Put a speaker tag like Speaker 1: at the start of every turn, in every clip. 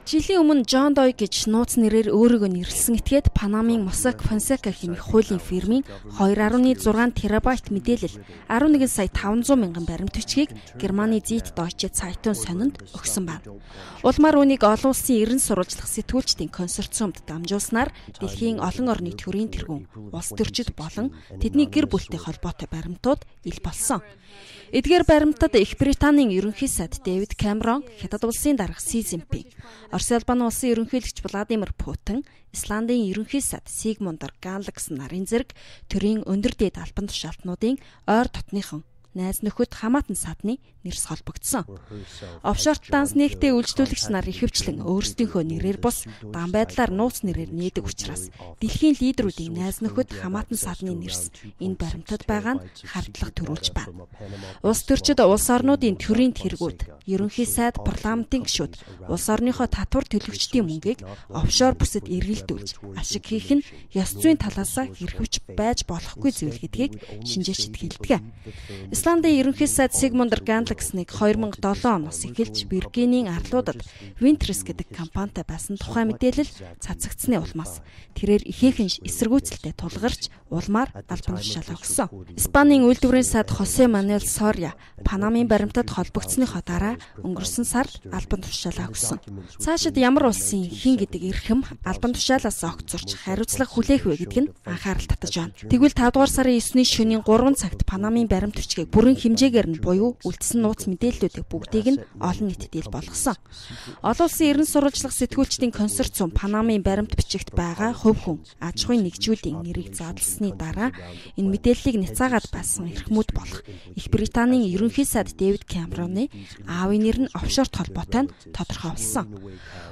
Speaker 1: Жилийн өмнө John Doe гэж нууц нэрээр өөрийгөө нэрлсэн этгээд Панамын Mossack Fonseca хэмээх хуулийн фирмийн 2.6 терабайт мэдээлэл 11 сая 500 мянган баримт бичгийг Германы Süddeutsche Zeitung сонинд өгсөн байна. Улмаар үүнийг олон улсын 90 сурвалжлах сэтгүүлчдийн консорциумд дамжуулснаар дэлхийн олон орны төрийн тэргүүн, улс төрчид болон тэдний гэр бүлтэй холбоотой баримтууд ил болсон. Эдгээр баримтад Их Британийн ерөнхий сайд Дэвид Камерон, Хятад улсын дарга Си Цзиньпин, Орос Албаны улсын ерөнхийлөгч Владимир Путин, Исландын ерөнхий сайд Сигмундар Галлакс нарын зэрэг төрийн өндөр дээд албан тушаалтнуудын ойр дотныхон найз нөхөд хамаатан садны нэрс холбогдсон. Офшорт данс нэгтээ үйлчлүүлэгч нар ихэвчлэн өөрсдийнхөө нэрээр бус дан байдлаар нууц нэрээр нээдэг учраас дэлхийн лидерүүдийн найз нөхөд хамаатан садны нэрс энэ баримтад байгаа нь хардлага төрүүлж байна. Улс төрчид улс орнуудын төрийн тэргүүд, ерөнхий сайд, парламентын гишүүд улс орныхоо татвар төлөгчдийн мөнгийг офшор бүсэд эргэлдүүлж ашиг хийх нь ёс зүйн талаас хэрхэвч байж болохгүй зүйл гэдгийг шинжээчид хэлдэг. Исландын ерөнхий сайд Сигмундар Галлаксныг 2007 оноос эхэлж Виргинийн арлуудад Wintris гэдэг компанитай байсан тухай мэдээлэл цацагдсны улмаас тэрээр ихээхэн эсэргүүцэлтэй тулгарч улмаар албан тушаалаа өгсөн. Испанийн үйлдвэрийн сайд Хосе Мануэл Сорья Панамын баримтад холбогдсныхоо дараа өнгөрсөн сард албан тушаалаа өгсөн. Цаашид ямар улсын хэн гэдэг эрхэм албан тушаалаас огцорч хариуцлага хүлээх вэ гэдг нь анхаарал татаж байна. Тэгвэл 5 дугаар сарын 9-ний шөнийн 3 цагт Панамын баримт бичгийг бүрэн хэмжээгээр нь буюу үлдсэн нууц мэдээллүүдийг бүгдийг нь олон нийтэд ил болгосон. Олон улсын 90 сурвалжлах сэтгүүлчдийн консорциум Панамын баримт бичигт байгаа хувь хүн аж ахуйн нэгжүүдийн нэрийг задлсны дараа энэ мэдээллийг няцаагаад байсан эрхмүүд болох Их Британийн ерөнхий сайд Дэвид Камероны аавын нэр нь офшорт холбоотой нь тодорхой болсон.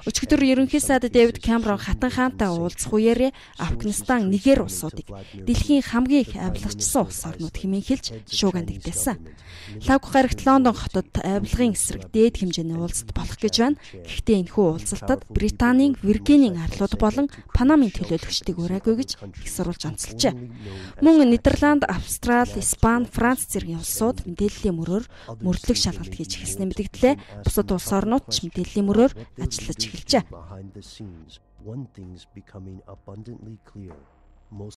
Speaker 1: Өчигдөр ерөнхий сайд Дэвид Камерон хатан хаантай уулзах үеэр Афганистан, Нигер улсуудыг дэлхийн хамгийн их авилгачсан улс орнууд хэмээн хэлж шуугиан дэгдээсэн. Лавг гарагт Лондон хотод авилгын эсрэг дээд хэмжээний уулзалт болох гэж байна. Гэхдээ энэхүү уулзалтад Британийн Виргинийн арлууд болон Панамын төлөөлөгчдийг ураагүй гэж их сурвалж онцолжээ. Мөн Нидерланд, Австрали, Испани, Франц зэргийн улсууд мэдээллийн мөрөөр мөрдлөг шалгалт хийж эхэлснээр мэдэгдлээ. Бусад улс орнууд ч мэдээллийн мөрөөр ажиллаж эхэлжээ.